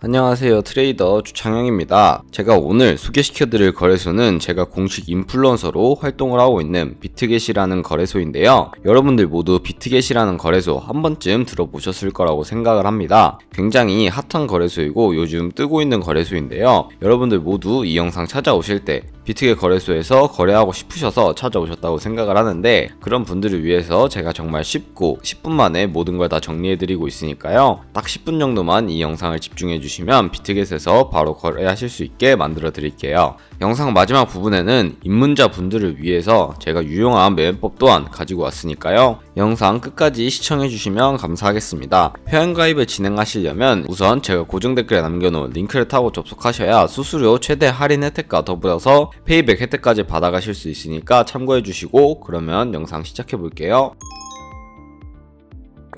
안녕하세요, 트레이더 주창영입니다. 제가 오늘 소개시켜드릴 거래소는 제가 공식 인플루언서로 활동을 하고 있는 비트겟이라는 거래소인데요. 여러분들 모두 비트겟이라는 거래소 한 번쯤 들어보셨을 거라고 생각을 합니다. 굉장히 핫한 거래소이고 요즘 뜨고 있는 거래소인데요. 여러분들 모두 이 영상 찾아오실 때 비트겟 거래소에서 거래하고 싶으셔서 찾아오셨다고 생각을 하는데, 그런 분들을 위해서 제가 정말 쉽고 10분 만에 모든 걸 다 정리해드리고 있으니까요. 딱 10분 정도만 이 영상을 집중해주시면 비트겟에서 바로 거래하실 수 있게 만들어 드릴게요. 영상 마지막 부분에는 입문자 분들을 위해서 제가 유용한 매매법 또한 가지고 왔으니까요. 영상 끝까지 시청해주시면 감사하겠습니다. 회원가입을 진행하시려면 우선 제가 고정 댓글에 남겨놓은 링크를 타고 접속하셔야 수수료 최대 할인 혜택과 더불어서 페이백 혜택까지 받아가실 수 있으니까 참고해주시고, 그러면 영상 시작해볼게요.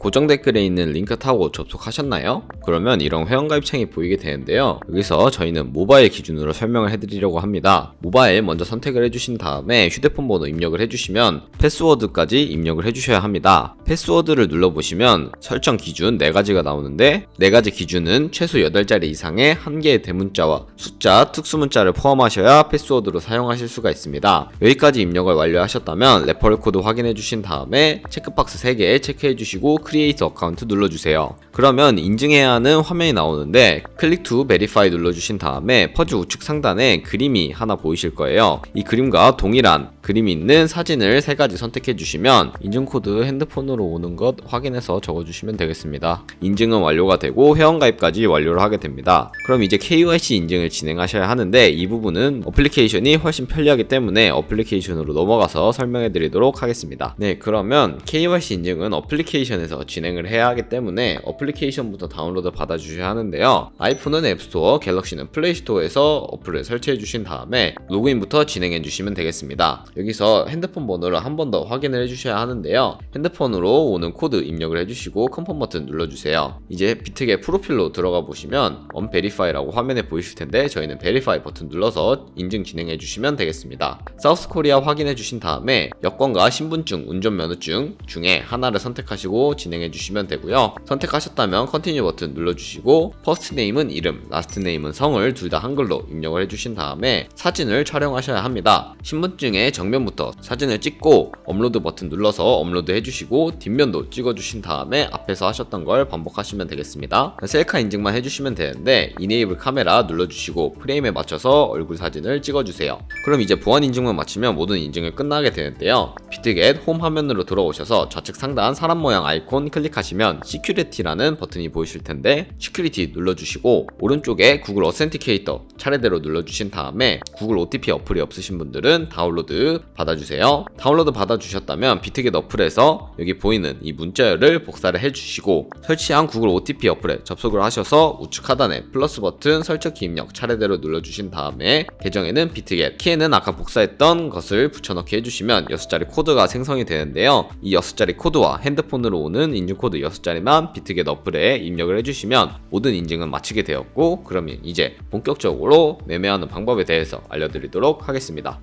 고정 댓글에 있는 링크 타고 접속하셨나요? 그러면 이런 회원가입 창이 보이게 되는데요. 여기서 저희는 모바일 기준으로 설명을 해드리려고 합니다. 모바일 먼저 선택을 해주신 다음에 휴대폰 번호 입력을 해주시면 패스워드까지 입력을 해주셔야 합니다. 패스워드를 눌러보시면 설정 기준 4가지가 나오는데, 4가지 기준은 최소 8자리 이상의 1개의 대문자와 숫자, 특수문자를 포함하셔야 패스워드로 사용하실 수가 있습니다. 여기까지 입력을 완료하셨다면 레퍼럴 코드 확인해 주신 다음에 체크박스 3개 체크해 주시고 크리에이트 어카운트 눌러주세요. 그러면 인증해야 하는 화면이 나오는데, 클릭 투 베리파이 눌러주신 다음에 퍼즐 우측 상단에 그림이 하나 보이실 거예요. 이 그림과 동일한 그림이 있는 사진을 3가지 선택해 주시면 인증코드 핸드폰으로 오는 것 확인해서 적어주시면 되겠습니다. 인증은 완료가 되고 회원가입까지 완료를 하게 됩니다. 그럼 이제 KYC 인증을 진행하셔야 하는데, 이 부분은 어플리케이션이 훨씬 편리하기 때문에 어플리케이션으로 넘어가서 설명해 드리도록 하겠습니다. 네, 그러면 KYC 인증은 어플리케이션에서 진행을 해야 하기 때문에 어플리케이션부터 다운로드 받아주셔야 하는데요. 아이폰은 앱스토어, 갤럭시는 플레이스토어에서 어플을 설치해 주신 다음에 로그인부터 진행해 주시면 되겠습니다. 여기서 핸드폰 번호를 한 번 더 확인을 해주셔야 하는데요. 핸드폰으로 오는 코드 입력을 해주시고 컨펌 버튼 눌러주세요. 이제 비트겟 프로필로 들어가 보시면 언베리파이라고 화면에 보이실 텐데, 저희는 베리파이 버튼 눌러서 인증 진행해 주시면 되겠습니다. 사우스코리아 확인해 주신 다음에 여권과 신분증, 운전면허증 중에 하나를 선택하시고 진행해 주시면 되고요. 선택하셨다면 컨티뉴 버튼 눌러주시고 퍼스트 네임은 이름, 라스트 네임은 성을 둘 다 한글로 입력을 해주신 다음에 사진을 촬영하셔야 합니다. 신분증의 정면부터 사진을 찍고 업로드 버튼 눌러서 업로드 해주시고 뒷면도 찍어주신 다음에 앞에서 하셨던 걸 반복하시면 되겠습니다. 셀카 인증만 해주시면 되는데, 이네이블 카메라 눌러주시고 프레임에 맞춰서 얼굴 사진을 찍어주세요. 그럼 이제 보안 인증만 마치면 모든 인증을 끝나게 되는데요. 비트겟 홈 화면으로 들어오셔서 좌측 상단 사람 모양 아이콘 클릭하시면 시큐리티라는 버튼이 보이실 텐데, 시큐리티 눌러주시고 오른쪽에 구글 어센티케이터 차례대로 눌러주신 다음에 구글 OTP 어플이 없으신 분들은 다운로드 받아주세요. 다운로드 받아주셨다면 비트겟 어플에서 여기 보이는 이 문자열을 복사를 해주시고 설치한 구글 OTP 어플에 접속을 하셔서 우측 하단에 플러스 버튼 설정키 입력 차례대로 눌러주신 다음에 계정에는 비트겟, 키에는 아까 복사했던 것을 붙여넣기 해주시면 6자리 코드가 생성이 되는데요. 이 6자리 코드와 핸드폰으로 오는 인증코드 6자리만 비트겟 어플에 입력을 해주시면 모든 인증은 마치게 되었고, 그러면 이제 본격적으로 매매하는 방법에 대해서 알려드리도록 하겠습니다.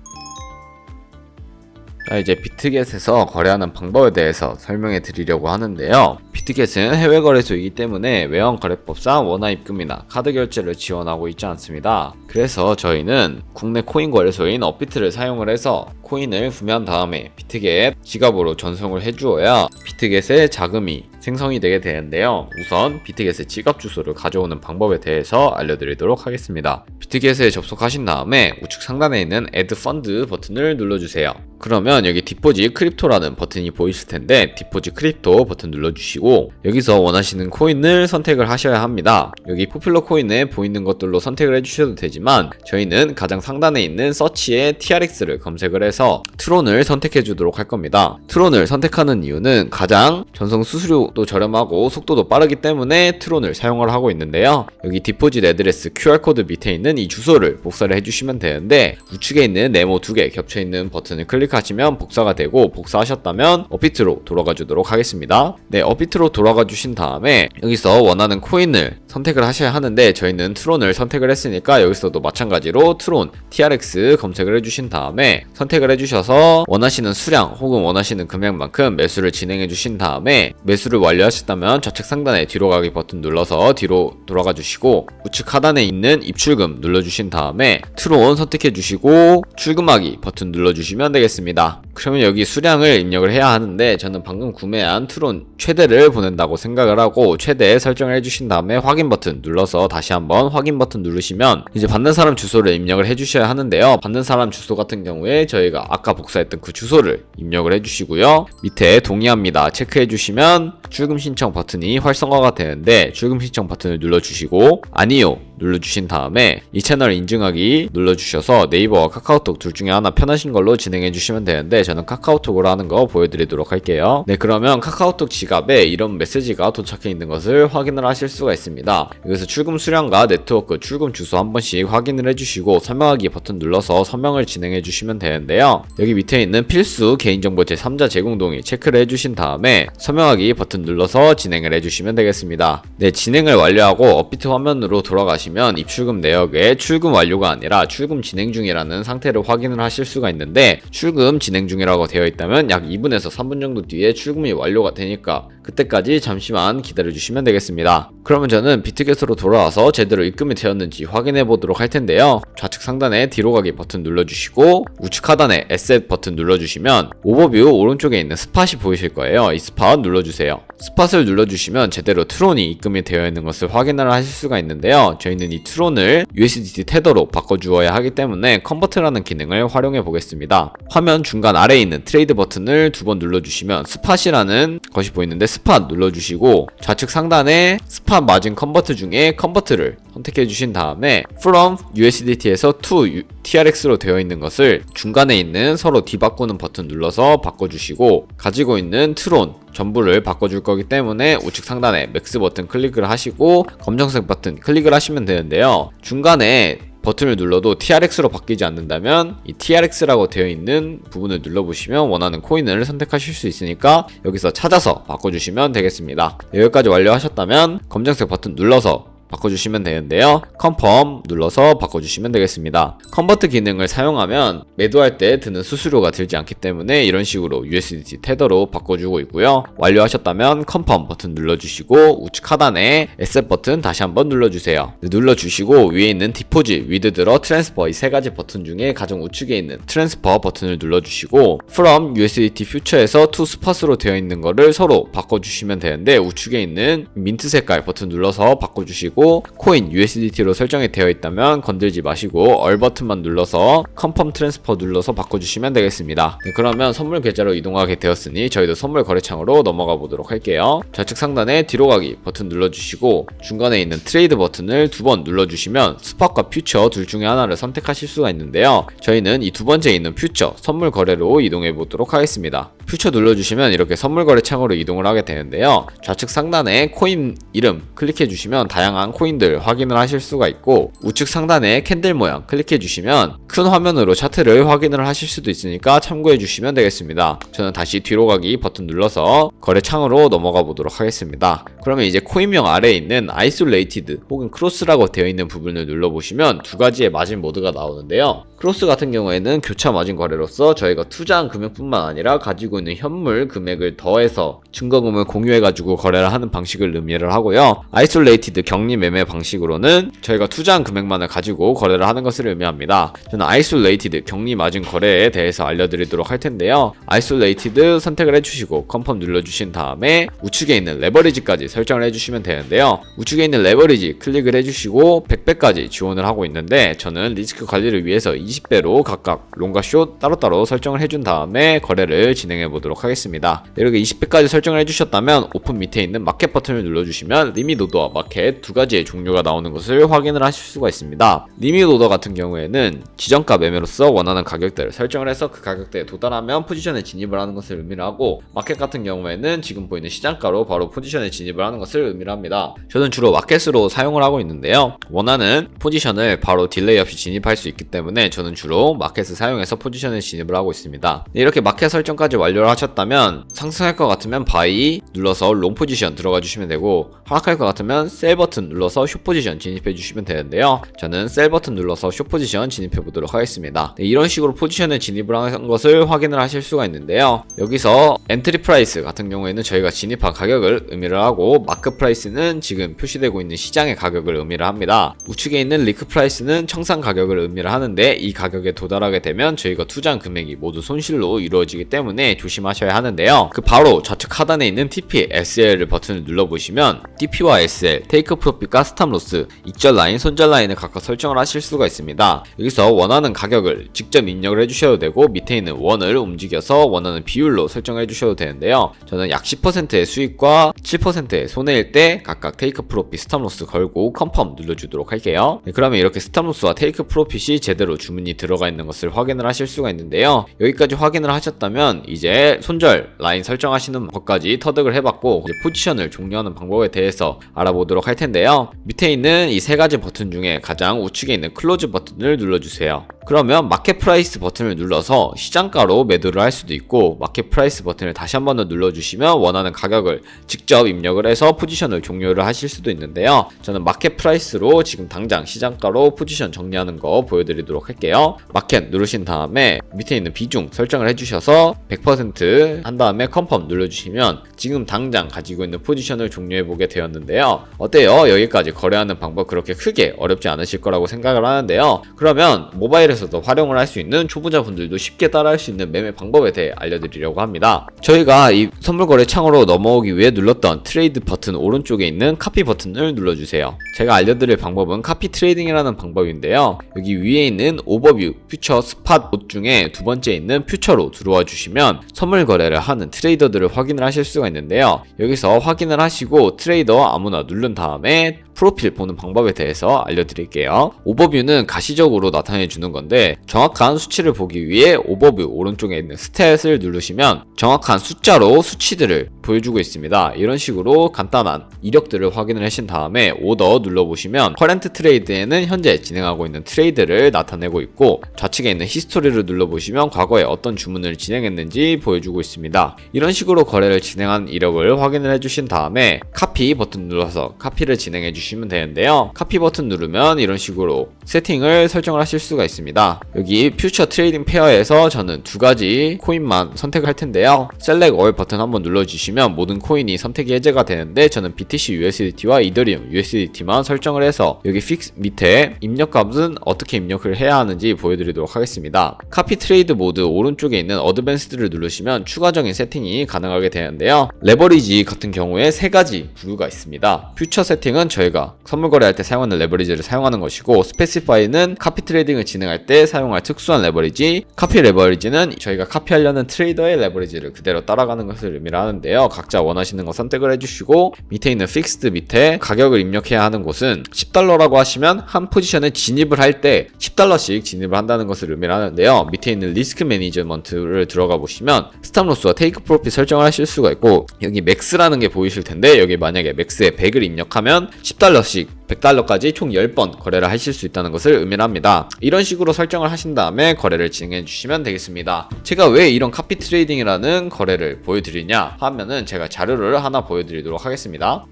자, 이제 비트겟에서 거래하는 방법에 대해서 설명해 드리려고 하는데요. 비트겟은 해외 거래소이기 때문에 외환 거래법상 원화 입금이나 카드 결제를 지원하고 있지 않습니다. 그래서 저희는 국내 코인 거래소인 업비트를 사용을 해서 코인을 구매한 다음에 비트겟 지갑으로 전송을 해주어야 비트겟의 자금이 생성이 되게 되는데요. 우선 비트겟의 지갑 주소를 가져오는 방법에 대해서 알려드리도록 하겠습니다. 비트겟에 접속하신 다음에 우측 상단에 있는 Add Fund 버튼을 눌러주세요. 그러면 여기 디포짓 크립토라는 버튼이 보이실 텐데, 디포짓 크립토 버튼 눌러주시고 여기서 원하시는 코인을 선택을 하셔야 합니다. 여기 포퓰러 코인에 보이는 것들로 선택을 해주셔도 되지만, 저희는 가장 상단에 있는 서치에 TRX를 검색을 해서 트론을 선택해 주도록 할 겁니다. 트론을 선택하는 이유는 가장 전송 수수료도 저렴하고 속도도 빠르기 때문에 트론을 사용을 하고 있는데요. 여기 디포짓 애드레스 QR코드 밑에 있는 이 주소를 복사를 해주시면 되는데, 우측에 있는 네모 2개 겹쳐있는 버튼을 클릭 클릭하시면 복사가 되고, 복사하셨다면 업비트로 돌아가 주도록 하겠습니다. 네, 업비트로 돌아가 주신 다음에 여기서 원하는 코인을 선택을 하셔야 하는데 저희는 트론을 선택을 했으니까 여기서도 마찬가지로 트론 TRX 검색을 해주신 다음에 선택을 해주셔서 원하시는 수량 혹은 원하시는 금액만큼 매수를 진행해 주신 다음에 매수를 완료하셨다면 좌측 상단에 뒤로 가기 버튼 눌러서 뒤로 돌아가 주시고, 우측 하단에 있는 입출금 눌러주신 다음에 트론 선택해 주시고 출금하기 버튼 눌러주시면 되겠습니다. 그러면 여기 수량을 입력을 해야 하는데 저는 방금 구매한 트론 최대를 보낸다고 생각을 하고 최대 설정을 해주신 다음에 확인 버튼 눌러서 다시 한번 확인 버튼 누르시면 이제 받는 사람 주소를 입력을 해주셔야 하는데요. 받는 사람 주소 같은 경우에 저희가 아까 복사했던 그 주소를 입력을 해주시고요. 밑에 동의합니다 체크해 주시면 출금 신청 버튼이 활성화가 되는데 출금 신청 버튼을 눌러주시고 아니요 눌러주신 다음에 이 채널 인증하기 눌러주셔서 네이버와 카카오톡 둘 중에 하나 편하신 걸로 진행해 주시면 되는데 저는 카카오톡으로 하는 거 보여드리도록 할게요. 네, 그러면 카카오톡 지갑에 이런 메시지가 도착해 있는 것을 확인을 하실 수가 있습니다. 여기서 출금 수량과 네트워크 출금 주소 한 번씩 확인을 해주시고 설명하기 버튼 눌러서 설명을 진행해 주시면 되는데요. 여기 밑에 있는 필수 개인정보 제3자 제공 동의 체크를 해주신 다음에 설명하기 버튼 눌러서 진행을 해주시면 되겠습니다. 네, 진행을 완료하고 업비트 화면으로 돌아가시면 입출금 내역에 출금 완료가 아니라 출금 진행 중이라는 상태를 확인을 하실 수가 있는데 출금 진행 중이라고 되어 있다면 약 2분에서 3분 정도 뒤에 출금이 완료가 되니까 그때까지 잠시만 기다려 주시면 되겠습니다. 그러면 저는 비트겟으로 돌아와서 제대로 입금이 되었는지 확인해 보도록 할 텐데요. 좌측 상단에 뒤로 가기 버튼 눌러주시고 우측 하단에 에셋 버튼 눌러주시면 오버뷰 오른쪽에 있는 스팟이 보이실 거예요. 이 스팟 눌러주세요. 스팟을 눌러주시면 제대로 트론이 입금이 되어 있는 것을 확인을 하실 수가 있는데요. 저희는 이 트론을 USDT 테더로 바꿔주어야 하기 때문에 컨버트라는 기능을 활용해 보겠습니다. 화면 중간 아래에 있는 트레이드 버튼을 두 번 눌러주시면 스팟이라는 것이 보이는데 스팟 눌러주시고 좌측 상단에 스팟 마진 컨버트 중에 컨버트를 선택해 주신 다음에 from USDT에서 to TRX로 되어 있는 것을 중간에 있는 서로 뒤바꾸는 버튼 눌러서 바꿔주시고 가지고 있는 트론 전부를 바꿔줄 거기 때문에 우측 상단에 맥스 버튼 클릭을 하시고 검정색 버튼 클릭을 하시면 되는데요. 중간에 버튼을 눌러도 TRX로 바뀌지 않는다면 이 TRX라고 되어 있는 부분을 눌러보시면 원하는 코인을 선택하실 수 있으니까 여기서 찾아서 바꿔주시면 되겠습니다. 여기까지 완료하셨다면 검정색 버튼 눌러서 바꿔주시면 되는데요. 컨펌 눌러서 바꿔주시면 되겠습니다. 컨버트 기능을 사용하면 매도할 때 드는 수수료가 들지 않기 때문에 이런 식으로 USDT 테더로 바꿔주고 있고요. 완료하셨다면 컨펌 버튼 눌러주시고 우측 하단에 에셋 버튼 다시 한번 눌러주세요. 눌러주시고 위에 있는 디포짓, 위드드러, 트랜스퍼 이 세 가지 버튼 중에 가장 우측에 있는 트랜스퍼 버튼을 눌러주시고 from USDT 퓨처에서 to spot으로 되어 있는 거를 서로 바꿔주시면 되는데 우측에 있는 민트 색깔 버튼 눌러서 바꿔주시고 코인 USDT로 설정이 되어 있다면 건들지 마시고 얼 버튼만 눌러서 컨펌 트랜스퍼 눌러서 바꿔주시면 되겠습니다. 네, 그러면 선물 계좌로 이동하게 되었으니 저희도 선물 거래창으로 넘어가 보도록 할게요. 좌측 상단에 뒤로 가기 버튼 눌러주시고 중간에 있는 트레이드 버튼을 두 번 눌러주시면 스팟과 퓨처 둘 중에 하나를 선택하실 수가 있는데요. 저희는 이 두 번째 있는 퓨처 선물 거래로 이동해 보도록 하겠습니다. 퓨처 눌러주시면 이렇게 선물 거래창으로 이동을 하게 되는데요. 좌측 상단에 코인 이름 클릭해 주시면 다양한 코인들 확인을 하실 수가 있고 우측 상단에 캔들 모양 클릭해 주시면 큰 화면으로 차트를 확인을 하실 수도 있으니까 참고해 주시면 되겠습니다. 저는 다시 뒤로 가기 버튼 눌러서 거래창으로 넘어가 보도록 하겠습니다. 그러면 이제 코인명 아래에 있는 아이솔레이티드 혹은 크로스라고 되어 있는 부분을 눌러보시면 두 가지의 마진 모드가 나오는데요. 크로스 같은 경우에는 교차 마진 거래로서 저희가 투자한 금액뿐만 아니라 가지고 있는 현물 금액을 더해서 증거금을 공유해가지고 거래를 하는 방식을 의미를 하고요. 아이솔레이티드 격리 매매 방식으로는 저희가 투자한 금액만을 가지고 거래를 하는 것을 의미합니다. 저는 아이솔레이티드 격리 마진 거래에 대해서 알려드리도록 할 텐데요. 아이솔레이티드 선택을 해주시고 컨펌 눌러주신 다음에 우측에 있는 레버리지까지 설정을 해주시면 되는데요. 우측에 있는 레버리지 클릭을 해주시고 100배까지 지원을 하고 있는데 저는 리스크 관리를 위해서 20배로 각각 롱과 숏 따로따로 설정을 해준 다음에 거래를 진행해 진행해 보도록 하겠습니다. 이렇게 20배까지 설정을 해주셨다면 오픈 밑에 있는 마켓 버튼을 눌러주시면 리밋 오더와 마켓 두 가지의 종류가 나오는 것을 확인을 하실 수가 있습니다. 리밋 오더 같은 경우에는 지정가 매매로서 원하는 가격대를 설정을 해서 그 가격대에 도달하면 포지션에 진입을 하는 것을 의미를 하고, 마켓 같은 경우에는 지금 보이는 시장가로 바로 포지션에 진입을 하는 것을 의미를 합니다. 저는 주로 마켓으로 사용을 하고 있는데요, 원하는 포지션을 바로 딜레이 없이 진입할 수 있기 때문에 저는 주로 마켓을 사용해서 포지션에 진입을 하고 있습니다. 이렇게 마켓 설정까지 완료를 하셨다면 상승할 것 같으면 바이 눌러서 롱 포지션 들어가 주시면 되고, 하락할 것 같으면 셀 버튼 눌러서 숏 포지션 진입해 주시면 되는데요, 저는 셀 버튼 눌러서 숏 포지션 진입해 보도록 하겠습니다. 이런 식으로 포지션에 진입을 하는 것을 확인을 하실 수가 있는데요, 여기서 엔트리 프라이스 같은 경우에는 저희가 진입한 가격을 의미를 하고, 마크 프라이스는 지금 표시되고 있는 시장의 가격을 의미를 합니다. 우측에 있는 리크 프라이스는 청산 가격을 의미를 하는데, 이 가격에 도달하게 되면 저희가 투자한 금액이 모두 손실로 이루어지기 때문에 조심하셔야 하는데요, 그 바로 좌측 하단에 있는 TP, SL 버튼을 눌러보시면 TP와 SL, 테이크 프로핏과 스탑 로스, 익절 라인, 손절 라인을 각각 설정을 하실 수가 있습니다. 여기서 원하는 가격을 직접 입력을 해주셔도 되고, 밑에 있는 원을 움직여서 원하는 비율로 설정해 주셔도 되는데요, 저는 약 10%의 수익과 7%의 손해일 때 각각 테이크 프로핏, 스탑 로스 걸고 컨펌 눌러주도록 할게요. 그러면 이렇게 스탑 로스와 테이크 프로핏이 제대로 주문이 들어가 있는 것을 확인을 하실 수가 있는데요, 여기까지 확인을 하셨다면 이제 손절 라인 설정하시는 것까지 터득을 해봤고, 이제 포지션을 종료하는 방법에 대해서 알아보도록 할 텐데요, 밑에 있는 이 세 가지 버튼 중에 가장 우측에 있는 클로즈 버튼을 눌러주세요. 그러면 마켓 프라이스 버튼을 눌러서 시장가로 매도를 할 수도 있고, 마켓 프라이스 버튼을 다시 한 번 더 눌러주시면 원하는 가격을 직접 입력을 해서 포지션을 종료를 하실 수도 있는데요, 저는 마켓 프라이스로 지금 당장 시장가로 포지션 정리하는 거 보여드리도록 할게요. 마켓 누르신 다음에 밑에 있는 비중 설정을 해주셔서 100% 한 다음에 컨펌 눌러주시면 지금 당장 가지고 있는 포지션을 종료해보게 되었는데요, 어때요? 여기까지 거래하는 방법 그렇게 크게 어렵지 않으실 거라고 생각을 하는데요, 그러면 모바일에서도 활용을 할 수 있는 초보자분들도 쉽게 따라할 수 있는 매매 방법에 대해 알려드리려고 합니다. 저희가 이 선물거래 창으로 넘어오기 위해 눌렀던 트레이드 버튼 오른쪽에 있는 카피 버튼을 눌러주세요. 제가 알려드릴 방법은 카피 트레이딩이라는 방법인데요, 여기 위에 있는 오버뷰, 퓨처, 스팟 봇 중에 두 번째 있는 퓨처로 들어와 주시면 선물 거래를 하는 트레이더들을 확인을 하실 수가 있는데요, 여기서 확인을 하시고 트레이더 아무나 누른 다음에 프로필 보는 방법에 대해서 알려드릴게요. 오버뷰는 가시적으로 나타내 주는 건데, 정확한 수치를 보기 위해 오버뷰 오른쪽에 있는 스탯을 누르시면 정확한 숫자로 수치들을 보여주고 있습니다. 이런 식으로 간단한 이력들을 확인을 하신 다음에 오더 눌러보시면 커런트 트레이드에는 현재 진행하고 있는 트레이드를 나타내고 있고, 좌측에 있는 히스토리를 눌러보시면 과거에 어떤 주문을 진행했는지 보여주고 있습니다. 이런 식으로 거래를 진행한 이력을 확인을 해주신 다음에 카피 버튼 눌러서 카피를 진행해 주시면 되는데요, 카피 버튼 누르면 이런 식으로 세팅을 설정을 하실 수가 있습니다. 여기 퓨처 트레이딩 페어에서 저는 두 가지 코인만 선택을 할 텐데요, 셀렉 올 버튼 한번 눌러주시면 모든 코인이 선택이 해제가 되는데, 저는 BTC USDT와 이더리움 USDT만 설정을 해서 여기 픽스 밑에 입력값은 어떻게 입력을 해야 하는지 보여드리도록 하겠습니다. 카피 트레이드 모드 오른쪽에 있는 어드밴스드를 누르시면 추가적인 세팅이 가능하게 되는데요, 레버리지 같은 경우에 세 가지 부류가 있습니다. 퓨처 세팅은 저희가 선물 거래할 때 사용하는 레버리지를 사용하는 것이고, 스페시파이는 카피 트레이딩을 진행할 때 사용할 특수한 레버리지, 카피 레버리지는 저희가 카피하려는 트레이더의 레버리지를 그대로 따라가는 것을 의미를 하는데요, 각자 원하시는 거 선택을 해주시고, 밑에 있는 픽스드 밑에 가격을 입력해야 하는 곳은 $10라고 하시면 한 포지션에 진입을 할 때 $10씩 진입을 한다는 것을 의미를 하는데요, 밑에 있는 리스크 매니저먼트를 들어가 보시면 스탑 로스와 테이크 프로핏 설정을 하실 수가 있고, 여기 맥스라는 게 보이실 텐데, 여기 만약에 맥스에 100을 입력하면 $10씩 100달러까지 총 10번 거래를 하실 수 있다는 것을 의미를 합니다. 이런 식으로 설정을 하신 다음에 거래를 진행해 주시면 되겠습니다. 제가 왜 이런 카피 트레이딩이라는 거래를 보여드리냐 하면은 제가 자료를 하나 보여드리도록 하겠습니다.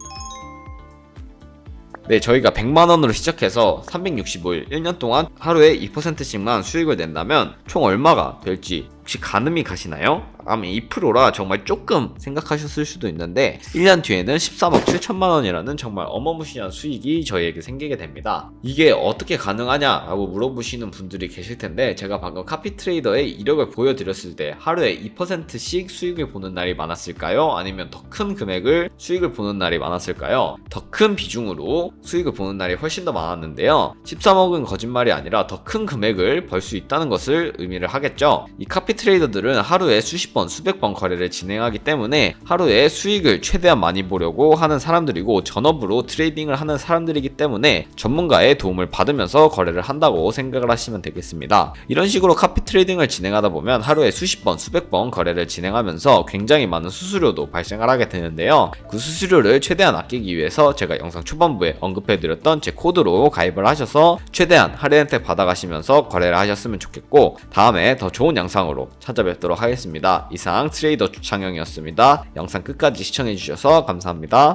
네, 저희가 100만원으로 시작해서 365일 1년 동안 하루에 2%씩만 수익을 낸다면 총 얼마가 될지 혹시 가늠이 가시나요? 아마 2%라 정말 조금 생각하셨을 수도 있는데 1년 뒤에는 13억 7천만 원이라는 정말 어마무시한 수익이 저희에게 생기게 됩니다. 이게 어떻게 가능하냐 라고 물어보시는 분들이 계실 텐데, 제가 방금 카피 트레이더의 이력을 보여드렸을 때 하루에 2%씩 수익을 보는 날이 많았을까요? 아니면 더 큰 금액을 수익을 보는 날이 많았을까요? 더 큰 비중으로 수익을 보는 날이 훨씬 더 많았는데요, 13억은 거짓말이 아니라 더 큰 금액을 벌 수 있다는 것을 의미를 하겠죠. 이 카피 트레이더들은 하루에 수십 번, 수백 번 거래를 진행하기 때문에 하루에 수익을 최대한 많이 보려고 하는 사람들이고 전업으로 트레이딩을 하는 사람들이기 때문에 전문가의 도움을 받으면서 거래를 한다고 생각을 하시면 되겠습니다. 이런 식으로 카피 트레이딩을 진행하다 보면 하루에 수십 번, 수백 번 거래를 진행하면서 굉장히 많은 수수료도 발생을 하게 되는데요. 그 수수료를 최대한 아끼기 위해서 제가 영상 초반부에 언급해드렸던 제 코드로 가입을 하셔서 최대한 할인 혜택 받아가시면서 거래를 하셨으면 좋겠고, 다음에 더 좋은 영상으로 찾아뵙도록 하겠습니다. 이상 트레이더 주창영이었습니다. 영상 끝까지 시청해주셔서 감사합니다.